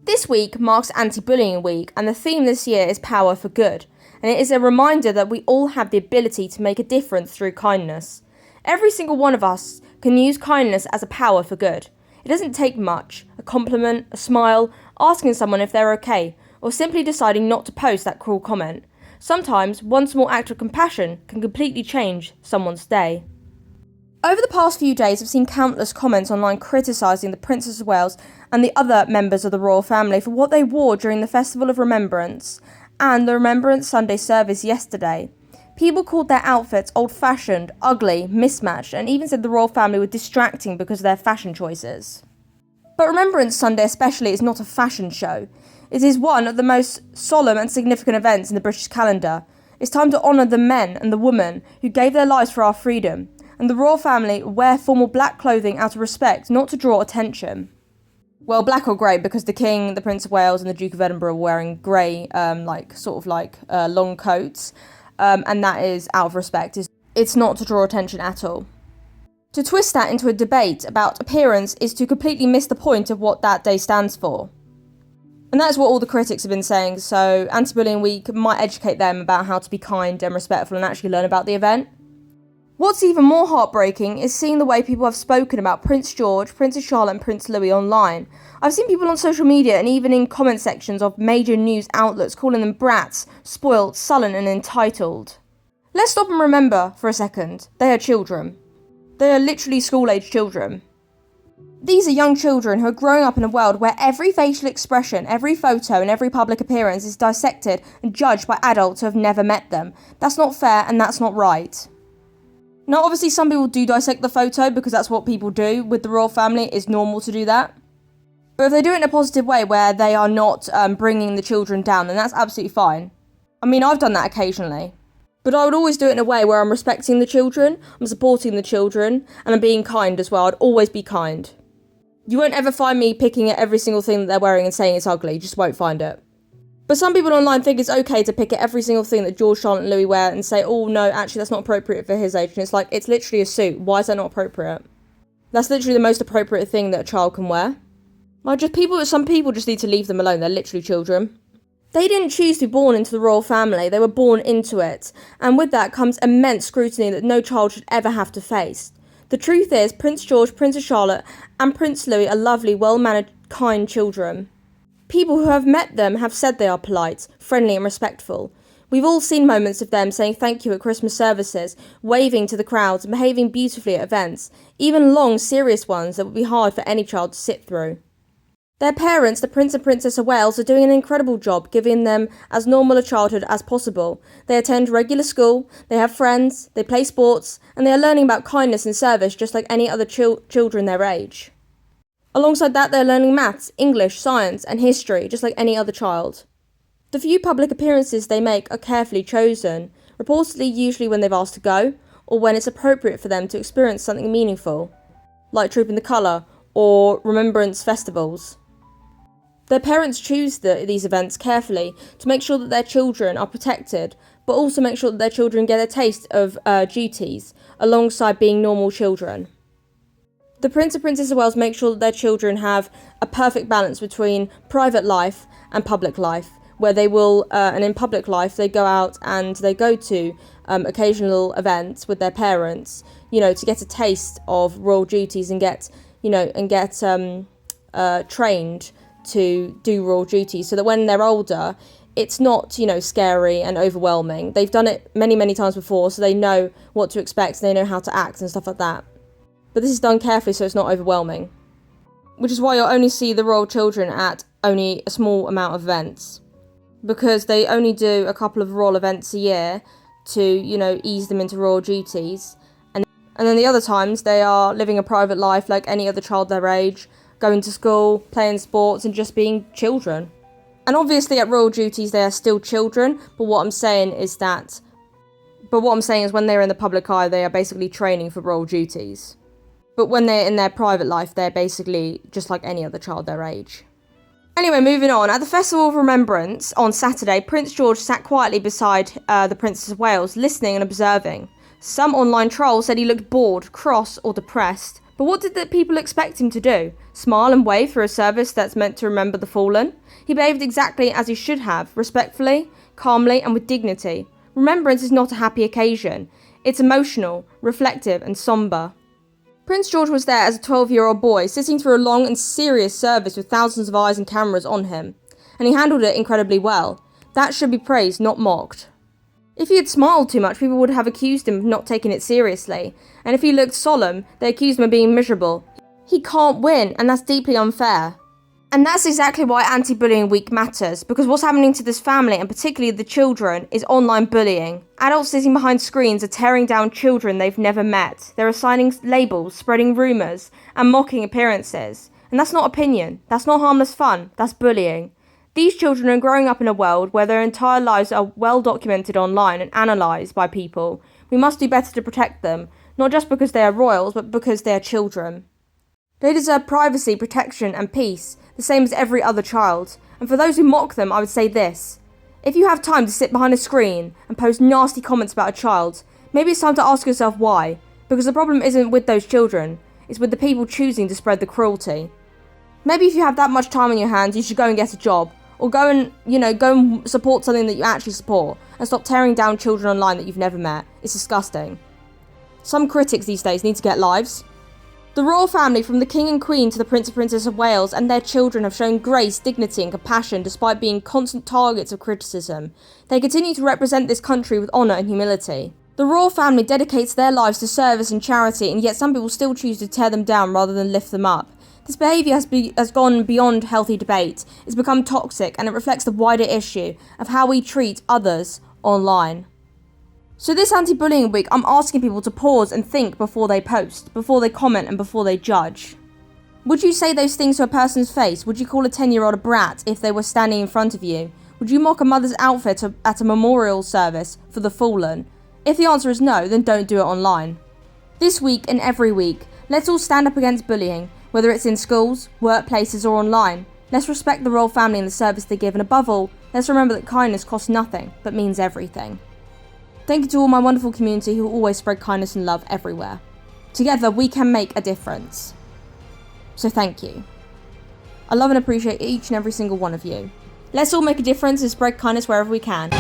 This week marks Anti-Bullying Week, and the theme this year is Power for Good, and it is a reminder that we all have the ability to make a difference through kindness. Every single one of us can use kindness as a power for good. It doesn't take much, a compliment, a smile, asking someone if they're okay, or simply deciding not to post that cruel comment. Sometimes one small act of compassion can completely change someone's day. Over the past few days, I've seen countless comments online criticising the Princess of Wales and the other members of the royal family for what they wore during the Festival of Remembrance and the Remembrance Sunday service yesterday. People called their outfits old-fashioned, ugly, mismatched, and even said the royal family were distracting because of their fashion choices. But Remembrance Sunday especially is not a fashion show. It is one of the most solemn and significant events in the British calendar. It's time to honour the men and the women who gave their lives for our freedom, and the royal family wear formal black clothing out of respect, not to draw attention. Well, black or grey, because the King, the Prince of Wales and the Duke of Edinburgh are wearing grey, long coats, and that is out of respect. It's not to draw attention at all. To twist that into a debate about appearance is to completely miss the point of what that day stands for. And that's what all the critics have been saying, so Anti-Bullying Week might educate them about how to be kind and respectful and actually learn about the event. What's even more heartbreaking is seeing the way people have spoken about Prince George, Princess Charlotte and Prince Louis online. I've seen people on social media and even in comment sections of major news outlets calling them brats, spoilt, sullen and entitled. Let's stop and remember for a second, they are children. They are literally school-aged children. These are young children who are growing up in a world where every facial expression, every photo and every public appearance is dissected and judged by adults who have never met them. That's not fair and that's not right. Now, obviously, some people do dissect the photo because that's what people do with the royal family. It's normal to do that. But if they do it in a positive way where they are not bringing the children down, then that's absolutely fine. I mean, I've done that occasionally. But I would always do it in a way where I'm respecting the children, I'm supporting the children, and I'm being kind as well. I'd always be kind. You won't ever find me picking at every single thing that they're wearing and saying it's ugly. You just won't find it. But some people online think it's okay to pick at every single thing that George, Charlotte and Louis wear and say, oh no, actually that's not appropriate for his age. And it's like, it's literally a suit. Why is that not appropriate? That's literally the most appropriate thing that a child can wear. Some people just need to leave them alone. They're literally children. They didn't choose to be born into the royal family. They were born into it. And with that comes immense scrutiny that no child should ever have to face. The truth is, Prince George, Princess Charlotte and Prince Louis are lovely, well-mannered, kind children. People who have met them have said they are polite, friendly and respectful. We've all seen moments of them saying thank you at Christmas services, waving to the crowds and behaving beautifully at events, even long, serious ones that would be hard for any child to sit through. Their parents, the Prince and Princess of Wales, are doing an incredible job giving them as normal a childhood as possible. They attend regular school, they have friends, they play sports, and they are learning about kindness and service just like any other children their age. Alongside that, they're learning maths, English, science and history, just like any other child. The few public appearances they make are carefully chosen, reportedly usually when they've asked to go, or when it's appropriate for them to experience something meaningful, like Trooping the Colour or remembrance festivals. Their parents choose these events carefully to make sure that their children are protected, but also make sure that their children get a taste of duties, alongside being normal children. The Prince and Princess of Wales make sure that their children have a perfect balance between private life and public life, where they will, and in public life, they go out and they go to occasional events with their parents, to get a taste of royal duties and get trained to do royal duties, so that when they're older, it's not, scary and overwhelming. They've done it many, many times before, so they know what to expect and they know how to act and stuff like that. But this is done carefully so it's not overwhelming. Which is why you'll only see the royal children at only a small amount of events. Because they only do a couple of royal events a year to, ease them into royal duties. And then the other times they are living a private life like any other child their age, going to school, playing sports and just being children. And obviously at royal duties they are still children, but what I'm saying is when they're in the public eye they are basically training for royal duties. But when they're in their private life, they're basically just like any other child their age. Anyway, moving on. At the Festival of Remembrance on Saturday, Prince George sat quietly beside the Princess of Wales, listening and observing. Some online trolls said he looked bored, cross or depressed, But what did the people expect him to do? Smile and wave through a service that's meant to remember the fallen? He behaved exactly as he should have, respectfully, calmly, and with dignity. Remembrance is not a happy occasion. It's emotional, reflective, and sombre. Prince George was there as a 12-year-old boy, sitting through a long and serious service with thousands of eyes and cameras on him. And he handled it incredibly well. That should be praised, not mocked. If he had smiled too much, people would have accused him of not taking it seriously. And if he looked solemn, they accused him of being miserable. He can't win, and that's deeply unfair. And that's exactly why Anti-Bullying Week matters, because what's happening to this family, and particularly the children, is online bullying. Adults sitting behind screens are tearing down children they've never met. They're assigning labels, spreading rumours, and mocking appearances. And that's not opinion. That's not harmless fun. That's bullying. These children are growing up in a world where their entire lives are well documented online and analysed by people. We must do better to protect them, not just because they are royals, but because they are children. They deserve privacy, protection, and peace, the same as every other child. And for those who mock them, I would say this. If you have time to sit behind a screen and post nasty comments about a child, maybe it's time to ask yourself why. Because the problem isn't with those children, it's with the people choosing to spread the cruelty. Maybe if you have that much time on your hands, you should go and get a job. Or go and support something that you actually support. And stop tearing down children online that you've never met. It's disgusting. Some critics these days need to get lives. The royal family, from the King and Queen to the Prince and Princess of Wales, and their children have shown grace, dignity and compassion despite being constant targets of criticism. They continue to represent this country with honour and humility. The royal family dedicates their lives to service and charity, and yet some people still choose to tear them down rather than lift them up. This behaviour has gone beyond healthy debate. It's become toxic, and it reflects the wider issue of how we treat others online. So this anti-bullying week, I'm asking people to pause and think before they post, before they comment, and before they judge. Would you say those things to a person's face? Would you call a 10-year-old a brat if they were standing in front of you? Would you mock a mother's outfit at a memorial service for the fallen? If the answer is no, then don't do it online. This week and every week, let's all stand up against bullying, whether it's in schools, workplaces, or online. Let's respect the royal family and the service they give, and above all, let's remember that kindness costs nothing, but means everything. Thank you to all my wonderful community who always spread kindness and love everywhere. Together, we can make a difference. So thank you. I love and appreciate each and every single one of you. Let's all make a difference and spread kindness wherever we can.